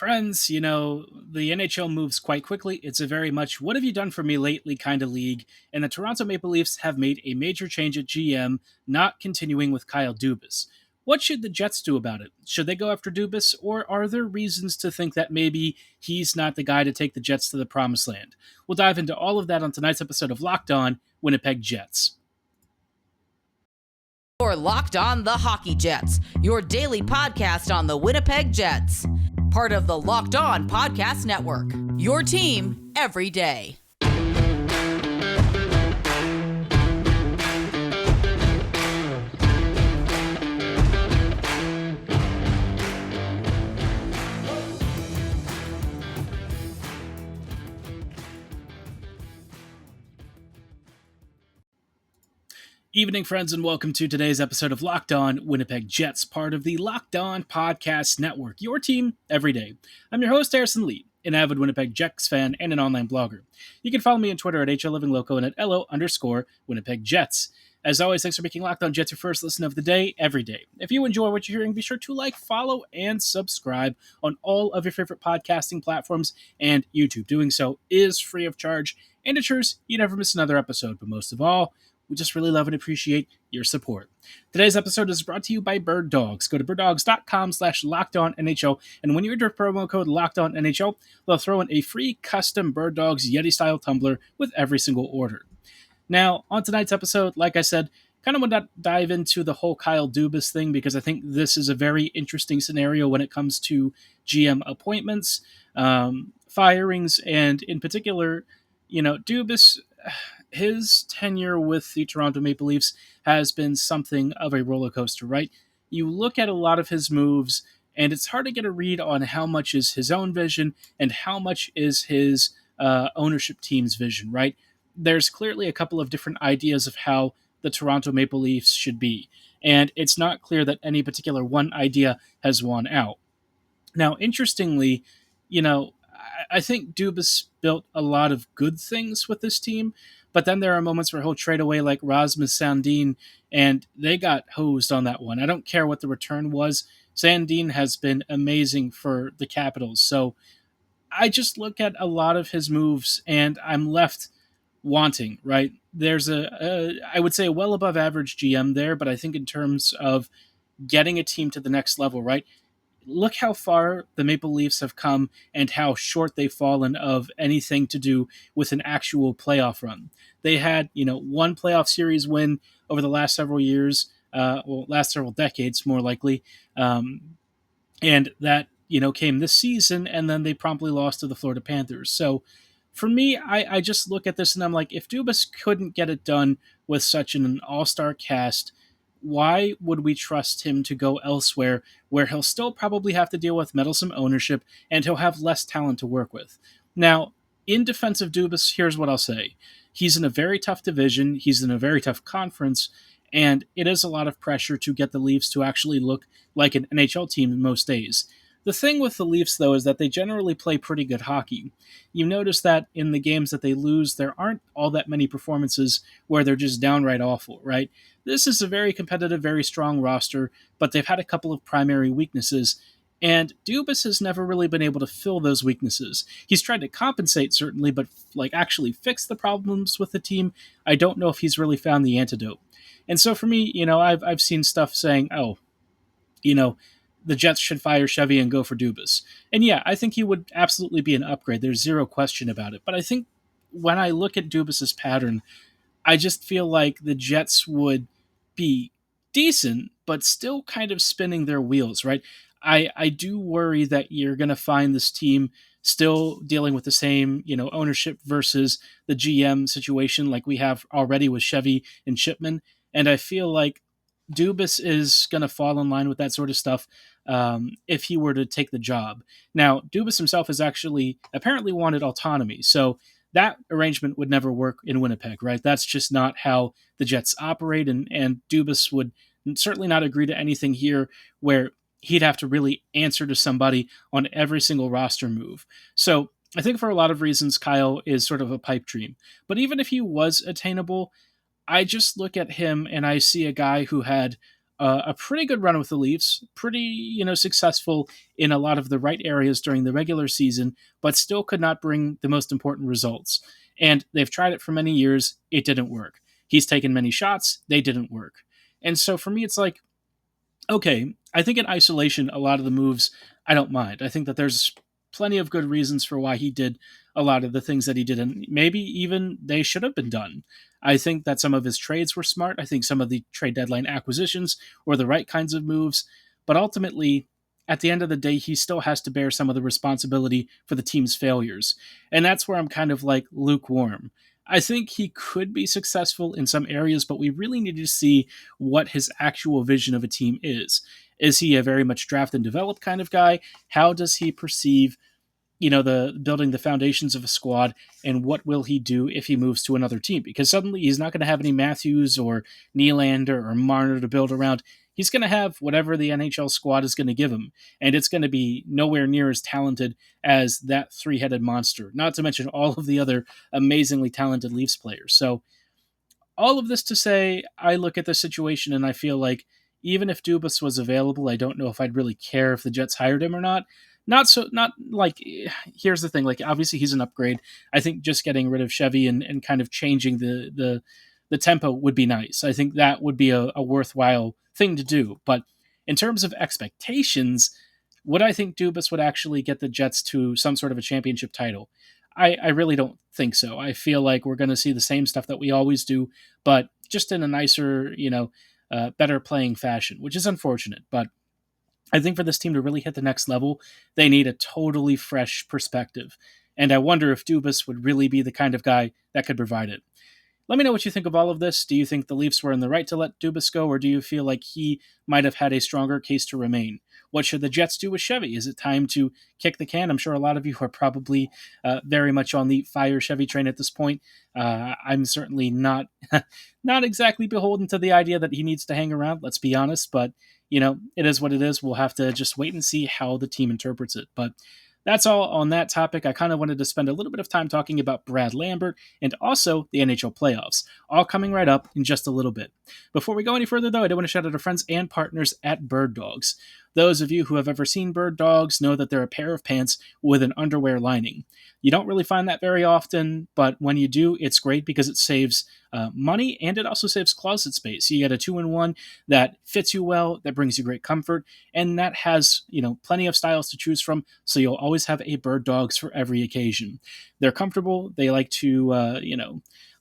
Friends, the NHL moves quite quickly. It's a very much what have you done for me lately kind of league, and the Toronto Maple Leafs have made a major change at GM, not continuing with Kyle Dubas. What should the Jets do about it? Should they go after Dubas, or are there reasons to think that maybe he's not the guy to take the Jets to the promised land? We'll dive into all of that on tonight's episode of Locked On Winnipeg Jets. Or Locked On the Hockey Jets, your daily podcast on the Winnipeg Jets. Part of the Locked On Podcast Network, your team every day. Evening, friends, and welcome to today's episode of Locked On Winnipeg Jets, part of the Locked On Podcast Network, your team every day. I'm your host, Harrison Lee, an avid Winnipeg Jets fan and an online blogger. You can follow me on Twitter at HLLivingLoco and at LO_Winnipeg Jets. As always, thanks for making Locked On Jets your first listen of the day, every day. If you enjoy what you're hearing, be sure to like, follow, and subscribe on all of your favorite podcasting platforms and YouTube. Doing so is free of charge and ensures you never miss another episode. But most of all, we just really love and appreciate your support. Today's episode is brought to you by Birddogs. Go to birddogs.com/LockedOnNHL, and when you enter promo code LockedOnNHL, they'll throw in a free custom Birddogs Yeti-style tumbler with every single order. Now, on tonight's episode, like I said, kind of want to dive into the whole Kyle Dubas thing because I think this is a very interesting scenario when it comes to GM appointments, firings, and in particular, Dubas. His tenure with the Toronto Maple Leafs has been something of a roller coaster, right? You look at a lot of his moves, and it's hard to get a read on how much is his own vision and how much is his ownership team's vision, right? There's clearly a couple of different ideas of how the Toronto Maple Leafs should be, and it's not clear that any particular one idea has won out. Now, interestingly, I think Dubas built a lot of good things with this team, but then there are moments where he'll trade away like Rasmus Sandin, and they got hosed on that one. I don't care what the return was. Sandin has been amazing for the Capitals. So I just look at a lot of his moves, and I'm left wanting, right? There's I would say, a well above average GM there, but I think in terms of getting a team to the next level, right? Look how far the Maple Leafs have come and how short they've fallen of anything to do with an actual playoff run. They had, one playoff series win over the last several years, last several decades, more likely. And that, came this season, and then they promptly lost to the Florida Panthers. So for me, I just look at this and I'm like, if Dubas couldn't get it done with such an all-star cast, why would we trust him to go elsewhere where he'll still probably have to deal with meddlesome ownership and he'll have less talent to work with? Now, in defense of Dubas, here's what I'll say. He's in a very tough division. He's in a very tough conference, and it is a lot of pressure to get the Leafs to actually look like an NHL team most days. The thing with the Leafs, though, is that they generally play pretty good hockey. You notice that in the games that they lose, there aren't all that many performances where they're just downright awful, right? This is a very competitive, very strong roster, but they've had a couple of primary weaknesses, and Dubas has never really been able to fill those weaknesses. He's tried to compensate, certainly, but actually fix the problems with the team, I don't know if he's really found the antidote. And so for me, I've seen stuff saying, the Jets should fire Chevy and go for Dubas. And yeah, I think he would absolutely be an upgrade. There's zero question about it. But I think when I look at Dubas's pattern, I just feel like the Jets would be decent, but still kind of spinning their wheels, right? I do worry that you're going to find this team still dealing with the same, ownership versus the GM situation like we have already with Chevy and Shipman. And I feel like Dubas is going to fall in line with that sort of stuff if he were to take the job. Now, Dubas himself has actually apparently wanted autonomy, so that arrangement would never work in Winnipeg, right? That's just not how the Jets operate, and Dubas would certainly not agree to anything here where he'd have to really answer to somebody on every single roster move. So I think for a lot of reasons, Kyle is sort of a pipe dream. But even if he was attainable, I just look at him and I see a guy who had a pretty good run with the Leafs, pretty, successful in a lot of the right areas during the regular season, but still could not bring the most important results. And they've tried it for many years. It didn't work. He's taken many shots. They didn't work. And so for me, it's like, okay, I think in isolation, a lot of the moves I don't mind. I think that there's plenty of good reasons for why he did a lot of the things that he did, and maybe even they should have been done. I think that some of his trades were smart. I think some of the trade deadline acquisitions were the right kinds of moves, but ultimately, at the end of the day, he still has to bear some of the responsibility for the team's failures. And that's where I'm kind of like lukewarm. I think he could be successful in some areas, but we really need to see what his actual vision of a team is. Is he a very much draft and develop kind of guy? How does he perceive, the building the foundations of a squad, and what will he do if he moves to another team? Because suddenly he's not going to have any Matthews or Nylander or Marner to build around. He's going to have whatever the NHL squad is going to give him, and it's going to be nowhere near as talented as that three-headed monster, not to mention all of the other amazingly talented Leafs players. So all of this to say, I look at the situation and I feel like even if Dubas was available, I don't know if I'd really care if the Jets hired him or not. Not like, here's the thing, like, obviously he's an upgrade. I think just getting rid of Chevy and kind of changing the tempo would be nice. I think that would be a worthwhile thing to do. But in terms of expectations, would I think Dubas would actually get the Jets to some sort of a championship title? I really don't think so. I feel like we're going to see the same stuff that we always do, but just in a nicer, better playing fashion, which is unfortunate. But I think for this team to really hit the next level, they need a totally fresh perspective. And I wonder if Dubas would really be the kind of guy that could provide it. Let me know what you think of all of this. Do you think the Leafs were in the right to let Dubas go, or do you feel like he might have had a stronger case to remain? What should the Jets do with Chevy? Is it time to kick the can? I'm sure a lot of you are probably very much on the fire Chevy train at this point. I'm certainly not not exactly beholden to the idea that he needs to hang around. Let's be honest, but it is what it is. We'll have to just wait and see how the team interprets it. But that's all on that topic. I kind of wanted to spend a little bit of time talking about Brad Lambert and also the NHL playoffs, all coming right up in just a little bit. Before we go any further, though, I do want to shout out our friends and partners at Birddogs. Those of you who have ever seen Birddogs know that they're a pair of pants with an underwear lining. You don't really find that very often, but when you do, it's great because it saves money and it also saves closet space. You get a 2-in-1 that fits you well, that brings you great comfort, and that has plenty of styles to choose from, so you'll always have a Birddogs for every occasion. They're comfortable, they like to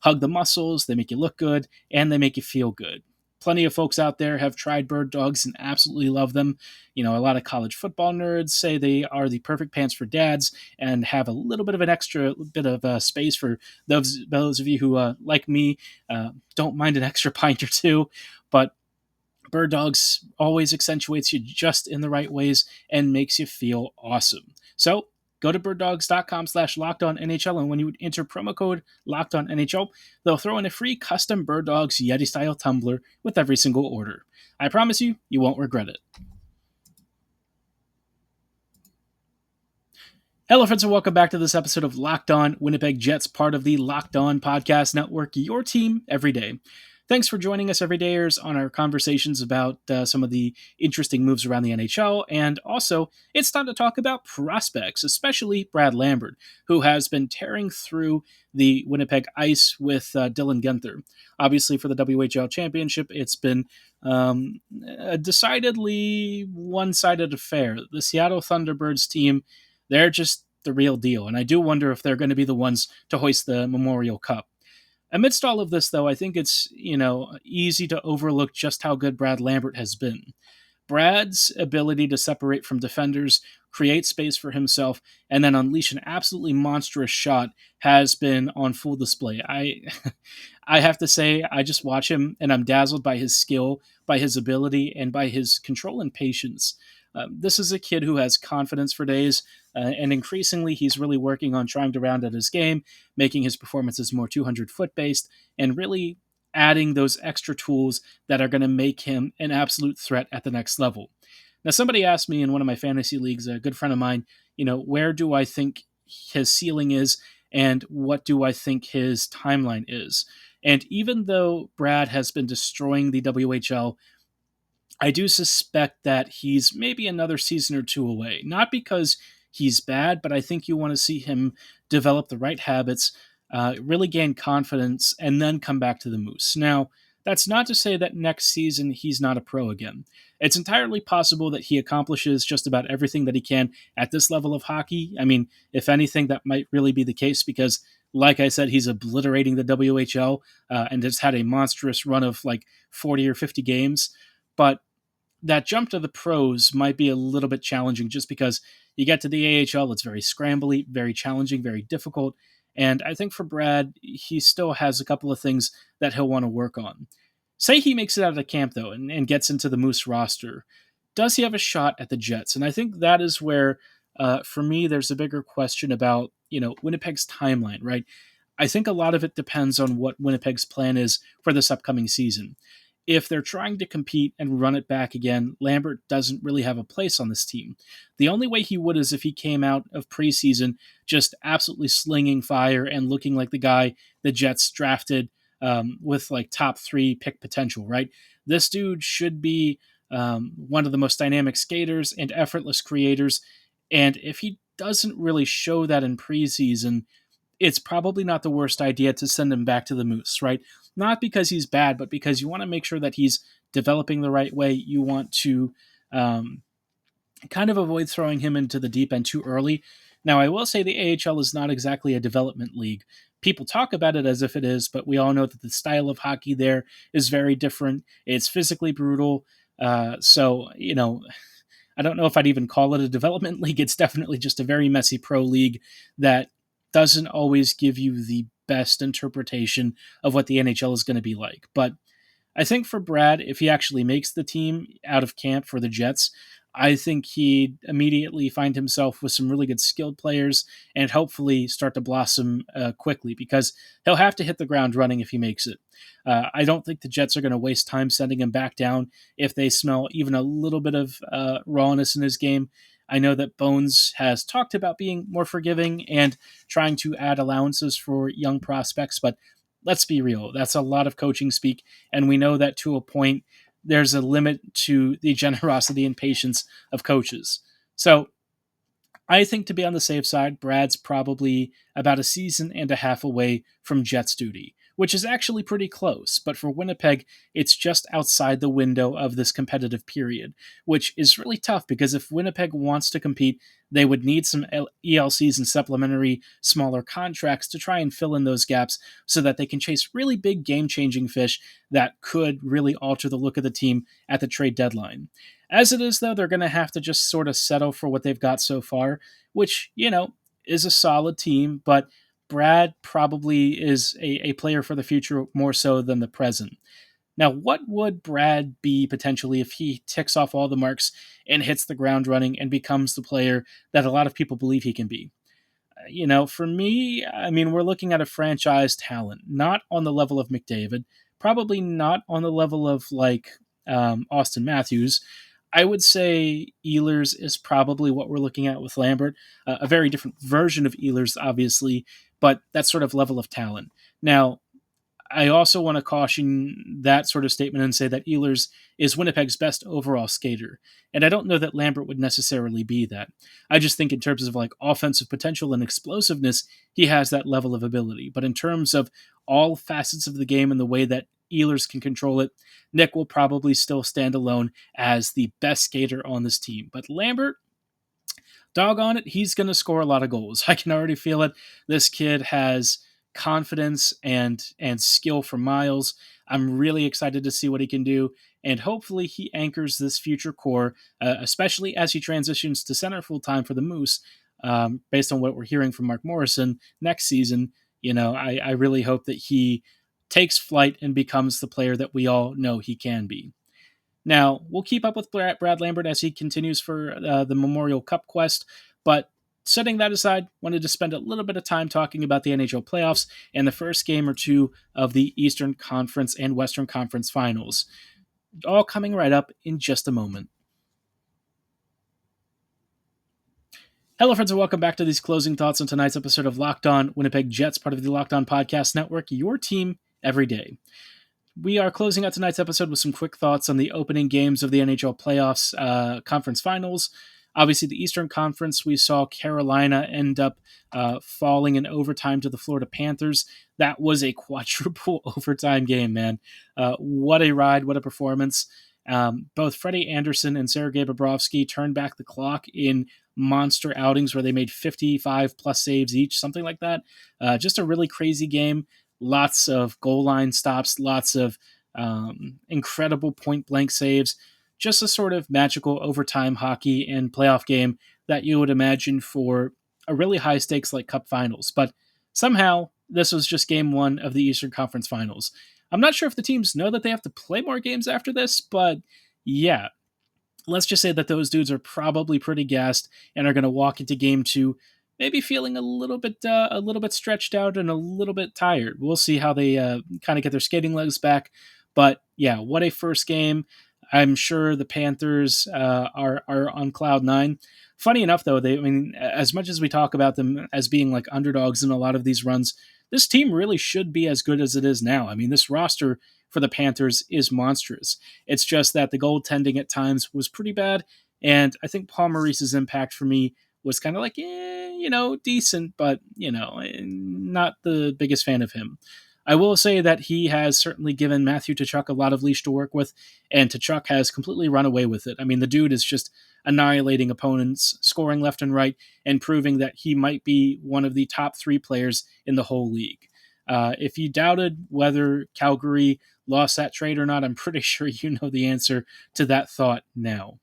hug the muscles, they make you look good, and they make you feel good. Plenty of folks out there have tried Birddogs and absolutely love them. A lot of college football nerds say they are the perfect pants for dads and have a little bit of an extra bit of space for those of you who, like me, don't mind an extra pint or two. But Birddogs always accentuates you just in the right ways and makes you feel awesome. So go to birddogs.com/lockedonnhl, and when you enter promo code LockedOnNHL, they'll throw in a free custom Birddogs Yeti-style tumbler with every single order. I promise you, you won't regret it. Hello, friends, and welcome back to this episode of Locked On Winnipeg Jets, part of the Locked On Podcast Network, your team every day. Thanks for joining us, everydayers, on our conversations about some of the interesting moves around the NHL. And also, it's time to talk about prospects, especially Brad Lambert, who has been tearing through the Winnipeg ice with Dylan Guenther. Obviously, for the WHL Championship, it's been a decidedly one-sided affair. The Seattle Thunderbirds team, they're just the real deal. And I do wonder if they're going to be the ones to hoist the Memorial Cup. Amidst all of this, though, I think it's, easy to overlook just how good Brad Lambert has been. Brad's ability to separate from defenders, create space for himself, and then unleash an absolutely monstrous shot has been on full display. I have to say, I just watch him, and I'm dazzled by his skill, by his ability, and by his control and patience. This is a kid who has confidence for days, and increasingly he's really working on trying to round out his game, making his performances more 200-foot based, and really adding those extra tools that are going to make him an absolute threat at the next level. Now, somebody asked me in one of my fantasy leagues, a good friend of mine, where do I think his ceiling is, and what do I think his timeline is? And even though Brad has been destroying the WHL, I do suspect that he's maybe another season or two away. Not because he's bad, but I think you want to see him develop the right habits, really gain confidence, and then come back to the Moose. Now, that's not to say that next season he's not a pro again. It's entirely possible that he accomplishes just about everything that he can at this level of hockey. I mean, if anything, that might really be the case because, like I said, he's obliterating the WHL and has had a monstrous run of like 40 or 50 games. But that jump to the pros might be a little bit challenging just because you get to the AHL, it's very scrambly, very challenging, very difficult. And I think for Brad, he still has a couple of things that he'll want to work on. Say he makes it out of camp, though, and gets into the Moose roster. Does he have a shot at the Jets? And I think that is where, for me, there's a bigger question about, Winnipeg's timeline, right? I think a lot of it depends on what Winnipeg's plan is for this upcoming season. If they're trying to compete and run it back again, Lambert doesn't really have a place on this team. The only way he would is if he came out of preseason just absolutely slinging fire and looking like the guy the Jets drafted with like top 3 pick potential, right? This dude should be one of the most dynamic skaters and effortless creators. And if he doesn't really show that in preseason, it's probably not the worst idea to send him back to the Moose, right? Not because he's bad, but because you want to make sure that he's developing the right way. You want to kind of avoid throwing him into the deep end too early. Now, I will say the AHL is not exactly a development league. People talk about it as if it is, but we all know that the style of hockey there is very different. It's physically brutal. So, I don't know if I'd even call it a development league. It's definitely just a very messy pro league that doesn't always give you the best interpretation of what the NHL is going to be like. But I think for Brad, if he actually makes the team out of camp for the Jets, I think he'd immediately find himself with some really good skilled players and hopefully start to blossom quickly because he'll have to hit the ground running if he makes it. I don't think the Jets are going to waste time sending him back down if they smell even a little bit of rawness in his game. I know that Bones has talked about being more forgiving and trying to add allowances for young prospects, but let's be real. That's a lot of coaching speak, and we know that to a point, there's a limit to the generosity and patience of coaches. So I think to be on the safe side, Brad's probably about a season and a half away from Jets duty, which is actually pretty close. But for Winnipeg, it's just outside the window of this competitive period, which is really tough because if Winnipeg wants to compete, they would need some ELCs and supplementary smaller contracts to try and fill in those gaps so that they can chase really big game-changing fish that could really alter the look of the team at the trade deadline. As it is, though, they're going to have to just sort of settle for what they've got so far, which, is a solid team, but Brad probably is a player for the future more so than the present. Now, what would Brad be potentially if he ticks off all the marks and hits the ground running and becomes the player that a lot of people believe he can be? For me, I mean, we're looking at a franchise talent, not on the level of McDavid, probably not on the level of Austin Matthews. I would say Ehlers is probably what we're looking at with Lambert, a very different version of Ehlers, obviously, but that sort of level of talent. Now, I also want to caution that sort of statement and say that Ehlers is Winnipeg's best overall skater. And I don't know that Lambert would necessarily be that. I just think in terms of offensive potential and explosiveness, he has that level of ability. But in terms of all facets of the game and the way that Ehlers can control it, Nick will probably still stand alone as the best skater on this team. But Lambert, doggone it, he's going to score a lot of goals. I can already feel it. This kid has confidence and skill for miles. I'm really excited to see what he can do, and hopefully he anchors this future core, especially as he transitions to center full time for the Moose. Based on what we're hearing from Mark Morrison next season, I really hope that he takes flight and becomes the player that we all know he can be. Now, we'll keep up with Brad Lambert as he continues for the Memorial Cup quest, but setting that aside, wanted to spend a little bit of time talking about the NHL playoffs and the first game or two of the Eastern Conference and Western Conference finals. All coming right up in just a moment. Hello, friends, and welcome back to these closing thoughts on tonight's episode of Locked On Winnipeg Jets, part of the Locked On Podcast Network, your team every day. We are closing out tonight's episode with some quick thoughts on the opening games of the NHL playoffs conference finals. Obviously, the Eastern Conference, we saw Carolina end up falling in overtime to the Florida Panthers. That was a quadruple overtime game, man. What a ride, what a performance. Both Freddie Anderson and Sergei Bobrovsky turned back the clock in monster outings where they made 55 plus saves each, something like that. Just a really crazy game. Lots of goal line stops, lots of incredible point blank saves. Just a sort of magical overtime hockey and playoff game that you would imagine for a really high stakes like Cup Finals. But somehow, this was just game one of the Eastern Conference Finals. I'm not sure if the teams know that they have to play more games after this, but yeah, let's just say that those dudes are probably pretty gassed and are going to walk into game two maybe feeling a little bit stretched out and a little bit tired. We'll see how they kind of get their skating legs back. But yeah, what a first game. I'm sure the Panthers are on cloud nine. Funny enough, though, as much as we talk about them as being like underdogs in a lot of these runs, this team really should be as good as it is now. I mean, this roster for the Panthers is monstrous. It's just that the goaltending at times was pretty bad, and I think Paul Maurice's impact for me was kind of like, decent, but, not the biggest fan of him. I will say that he has certainly given Matthew Tkachuk a lot of leash to work with, and Tkachuk has completely run away with it. I mean, the dude is just annihilating opponents, scoring left and right, and proving that he might be one of the top three players in the whole league. If you doubted whether Calgary lost that trade or not, I'm pretty sure you know the answer to that thought now.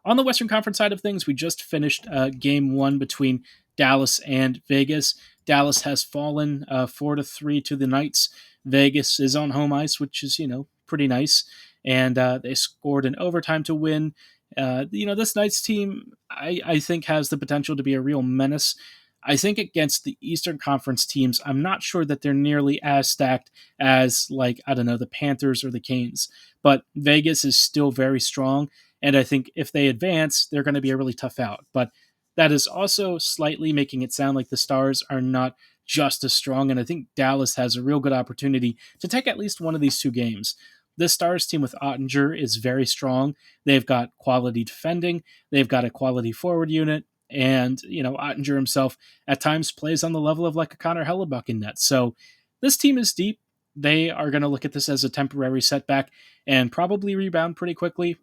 On the Western Conference side of things, we just finished game one between Dallas and Vegas. Dallas has fallen 4-3 to the Knights. Vegas is on home ice, which is, pretty nice. And they scored an overtime to win. This Knights team, I think, has the potential to be a real menace. I think against the Eastern Conference teams, I'm not sure that they're nearly as stacked as, the Panthers or the Canes. But Vegas is still very strong. And I think if they advance, they're going to be a really tough out. But that is also slightly making it sound like the Stars are not just as strong. And I think Dallas has a real good opportunity to take at least one of these two games. This Stars team with Ottinger is very strong. They've got quality defending. They've got a quality forward unit. And, Ottinger himself at times plays on the level of like a Connor Hellebuck in net. So this team is deep. They are going to look at this as a temporary setback and probably rebound pretty quickly.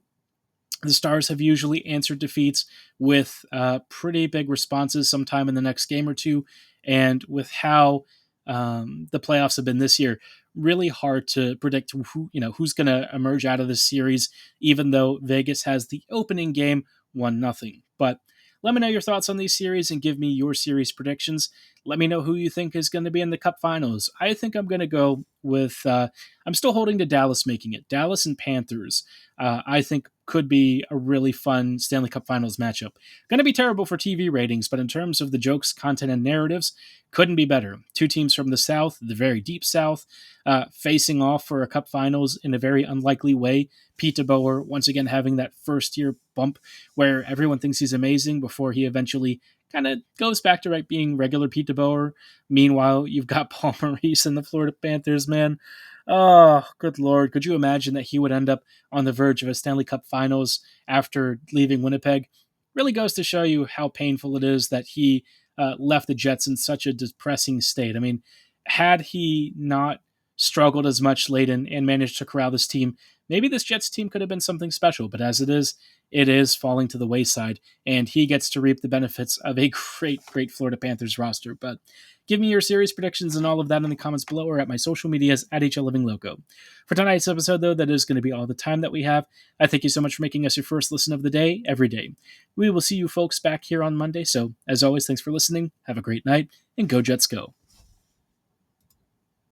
The Stars have usually answered defeats with pretty big responses sometime in the next game or two. And with how the playoffs have been this year, really hard to predict who's going to emerge out of this series, even though Vegas has the opening game 1-0. But let me know your thoughts on these series and give me your series predictions. Let me know who you think is going to be in the Cup Finals. I think I'm going to go with, I'm still holding to Dallas making it. Dallas and Panthers, I think could be a really fun Stanley Cup Finals matchup. Going to be terrible for TV ratings, but in terms of the jokes, content, and narratives, couldn't be better. Two teams from the South, the very deep South, facing off for a Cup Finals in a very unlikely way. Pete DeBoer once again having that first-year bump where everyone thinks he's amazing before he eventually kind of goes back to being regular Pete DeBoer. Meanwhile, you've got Paul Maurice and the Florida Panthers, man. Oh, good Lord. Could you imagine that he would end up on the verge of a Stanley Cup Finals after leaving Winnipeg? Really goes to show you how painful it is that he left the Jets in such a depressing state. I mean, had he not struggled as much late and managed to corral this team, maybe this Jets team could have been something special. But as it is falling to the wayside, and he gets to reap the benefits of a great Florida Panthers roster. But give me your series predictions and all of that in the comments below or at my social medias at HLLivingLoco. For tonight's episode, though, that is going to be all the time that we have. I thank you so much for making us your first listen of the day, every day. We will see you folks back here on Monday. So, as always, thanks for listening. Have a great night, and go Jets go.